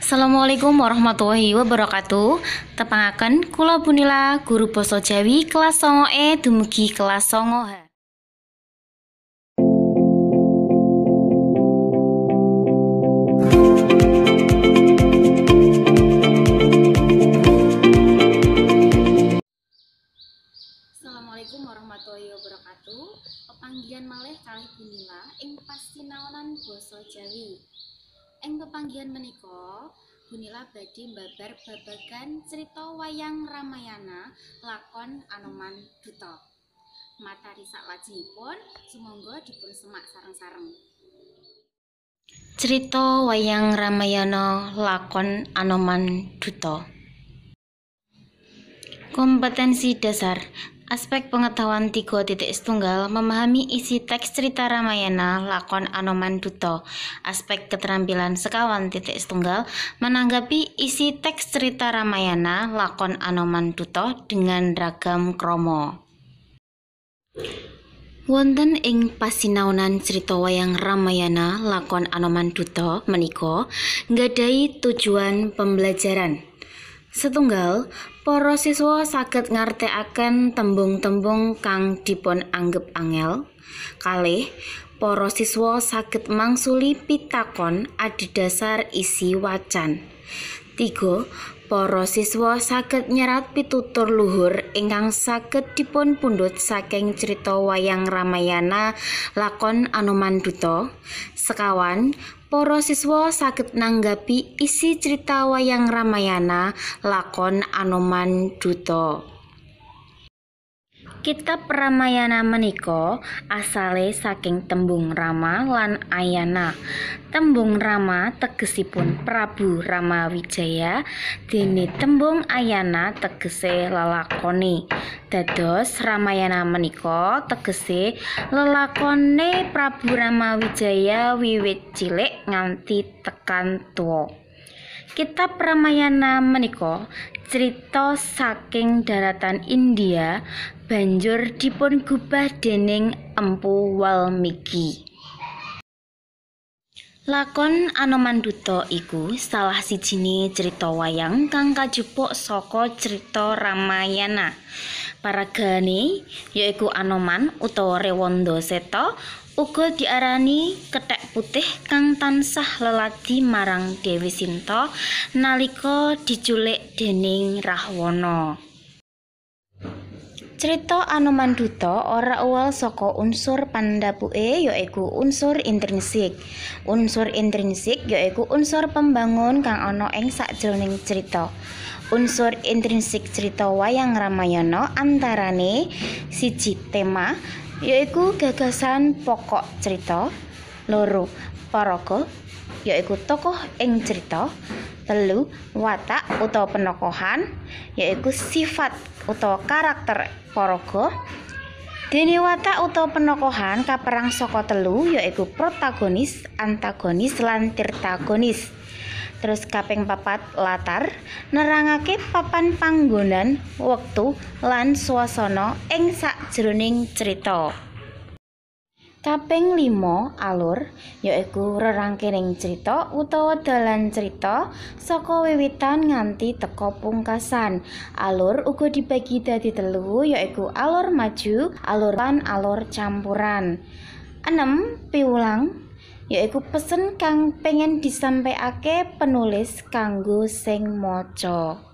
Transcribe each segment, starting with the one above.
Assalamualaikum warahmatullahi wabarakatuh. Tepangaken kula punila guru basa Jawi kelas 9E dumugi kelas 9H. Assalamualaikum warahmatullahi wabarakatuh. Pepanggihan malih kalih punila ing pasinaonan basa Jawi. Ing pepanggihan menika, punila badhe mbabar babagan crita wayang Ramayana lakon Anoman Duta. Matari saklajengipun sumangga dipun semak sareng-sareng. Crita wayang Ramayana lakon Anoman Duta. Kompetensi dasar. Aspek pengetahuan 3.1 memahami isi teks cerita Ramayana lakon Anoman Duta. Aspek keterampilan sekawan 1 menanggapi isi teks cerita Ramayana lakon Anoman Duta dengan ragam krama. Wonten ing pasinaonan crita wayang Ramayana lakon Anoman Duta menika nggadhahi tujuan pembelajaran. Setunggal, para siswa saged ngartèkaken tembung-tembung kang dipun anggep angel. Kalih, para siswa saged mangsuli pitakon adhedhasar isi wacan. 3. Para siswa saged nyerat pitutur luhur ingkang saged dipun pundhut saking crita wayang Ramayana lakon Anoman Duta. Sekawan, para siswa saged nanggapi isi cerita wayang Ramayana lakon Anoman Duta. Kitab Ramayana menika asale saking tembung Rama lan Ayana. Tembung Rama tegesipun Prabu Ramawijaya, dene tembung Ayana tegese lelakone. Dados Ramayana menika tegese lelakone Prabu Ramawijaya wiwit cilik nganti tekan tuwa. Kitab Ramayana menika crita saking daratan India banjur dipun gubah dening Empu Walmiki. Lakon Anoman Duta iku salah sijine crita wayang kang kajupuk saka crita Ramayana. Paragane yaiku Anoman utawa Rewanda Seta, uga diarani kethek putih kang tansah leladi marang Dewi Sinta nalika diculik dening Rahwana. Crita Anoman Duta ora uwal saka unsur pandhapuke yaiku unsur intrinsik. Unsur intrinsik yaiku unsur pembangun kang ana ing sakjroning crita. Unsur intrinsik crita wayang Ramayana antarane 1. Tema yaiku gagasan pokok cerita. 2. Paraga yaiku tokoh ing cerita. 3. Watak utawa penokohan yaiku sifat utawa karakter paraga. Dene watak utawa penokohan kaperang saka 3 yaiku protagonis, antagonis lan tirtagonis. Terus kaping 4 latar nerangake papan panggonan, wektu lan swasana ing sakjroning cerita. Kaping 5 alur yaiku rerangkening cerita utawa dalan cerita saka wiwitan nganti teka pungkasan. Alur uga dibagi dadi 3 yaiku alur maju, alur lan alur campuran. 6 piwulang yaiku pesen kang pengen disampaikake penulis kanggo sing maca.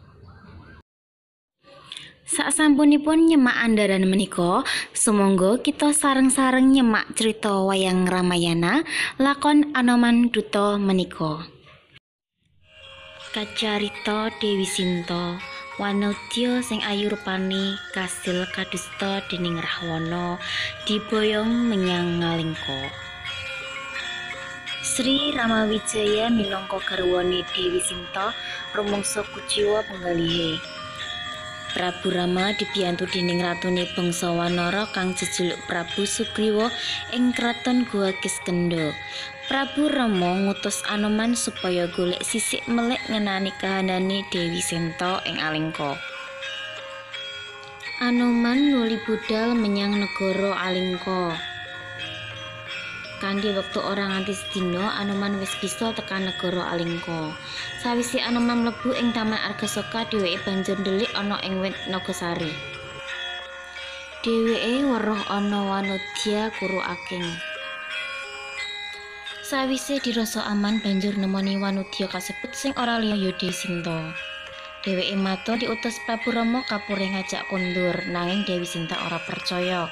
Sasampunipun nyemak andharan menika, sumangga kita sareng-sareng nyemak crita wayang Ramayana lakon Anoman Duta menika. Kacarita Dewi Sinta, wanodya sing ayu rupane kasil kadusta dening Rahwana diboyong menyang Ngalengka. Sri Ramawijaya minangka garwane Dewi Sinta rumangsa kuciwa penggalihe. Prabu Rama dibiyantu dening ratune bangsa Wanara kang jejuluk Prabu Sugriwa ing kraton Gua Kiskendha. Prabu Rama ngutus Anoman supaya golek sisik melek ngenani kahanane Dewi Sinta ing Alengka. Anoman nuli budal menyang negara Alengka. kanthi wektu ora nganti sedina Anoman wis bisa tekan negara Alengka. Sawise Anoman mlebu ing Taman Argasoka, dheweke banjur ndelik ana ing wit Nagasari. Dheweke weruh ana wanodya kuru aking. Sawise dirasa aman banjur nemoni wanodya kasebut sing ora liya ya Dewi Sinta. Dheweke matur diutus Prabu Rama kapure ngajak kondur, nanging Dewi Sinta ora percaya.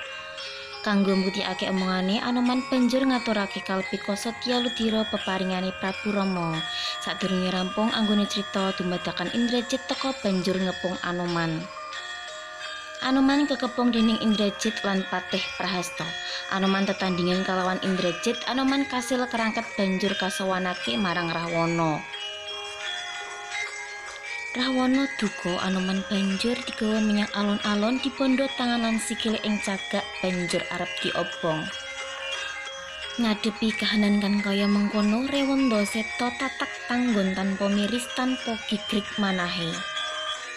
Kanggo mbuktikake omongane, Anoman banjur ngaturake kalpika Satya Ludira peparingane Prabu Rama. Sadurunge rampung anggone crita, dumadakan Indrajit teka banjur ngepung Anoman. Anoman kekepung dening Indrajit lan Patih Prahasta. Anoman tetandhingan kalawan Indrajit, Anoman kasil kerangket banjur kasowanake marang Rahwana. Rahwana duka, Anoman banjur digawa menyang alon-alon dibondo tangan lan sikile ing cagak banjur arep diobong. Ngadepi kahanan kan kaya mengkono, Rewanda Seta tatak tanggon tanpa miris tanpa gigrik manahe.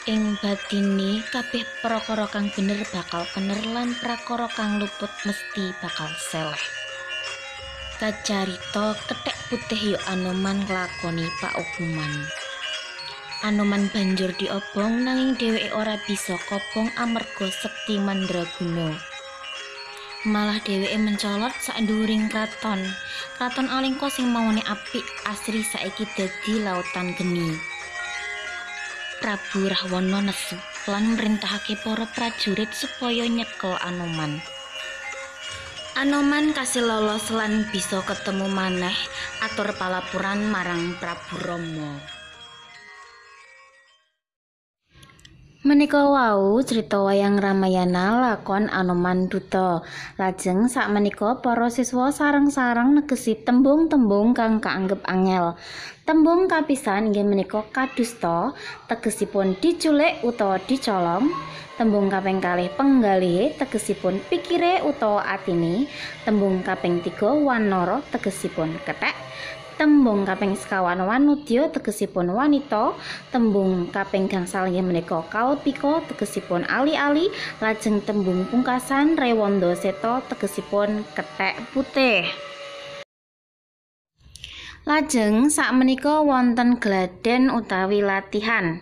Ing batine kabeh prakara kang bener bakal kener lan prakara kang luput mesti bakal seleh. Kacarita kethek putih yo Anoman nglakoni paukuman. Anoman banjur diobong nanging dheweke ora bisa kobong amarga sekti mandraguna. Malah dheweke mencolot sak nduwuring kraton. Kraton Alengka sing mawone apik asri saiki dadi lautan geni. Prabu Rahwana nesu lan mrintahake para prajurit supaya nyekel Anoman. Anoman kasil lolos lan bisa ketemu maneh atur palapuran marang Prabu Rama. Menika wau crita wayang Ramayana lakon Anoman Duta. Lajeng sakmenika para siswa sareng-sareng negesi tembung-tembung kang kaanggep angel. Tembung kapisan inggih menika kadusta, tegesipun diculik utawa dicolong. Tembung kaping kalih penggalih tegesipun pikire utawa atine. Tembung kaping 3 wanara tegesipun kethek. Tembung kaping sekawan wanudya tegesipun wanita. Tembung kaping gangsal inggih menika kalpika tegesipun ali-ali. Lajeng tembung pungkasan Rewanda Seta tegesipun kethek putih. Lajeng sakmenika wonten gladhen utawi latihan.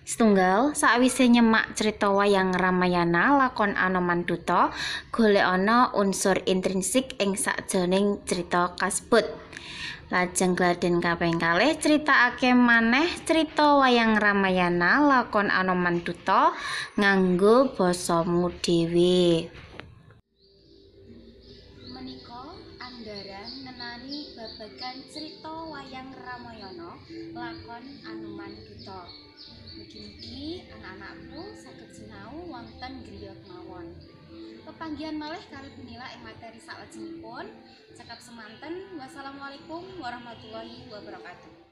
Setunggal, sakwise nyemak cerita wayang Ramayana lakon Anoman Duta, golek ana unsur intrinsik ing sakjroning cerita kasebut. Lajeng gladhen kaping kalih critakake maneh cerita wayang Ramayana lakon Anoman Duta nganggo basamu dhewe. Menika andharan ngenani babagan cerita wayang Ramayana lakon Anoman Duta. Mugi-mugi anak-anakku saged sinau wonten griya mawon. Pepanggihan malih kali punila ing materi salajengipun. Cekap semanten. Wassalamualaikum warahmatullahi wabarakatuh.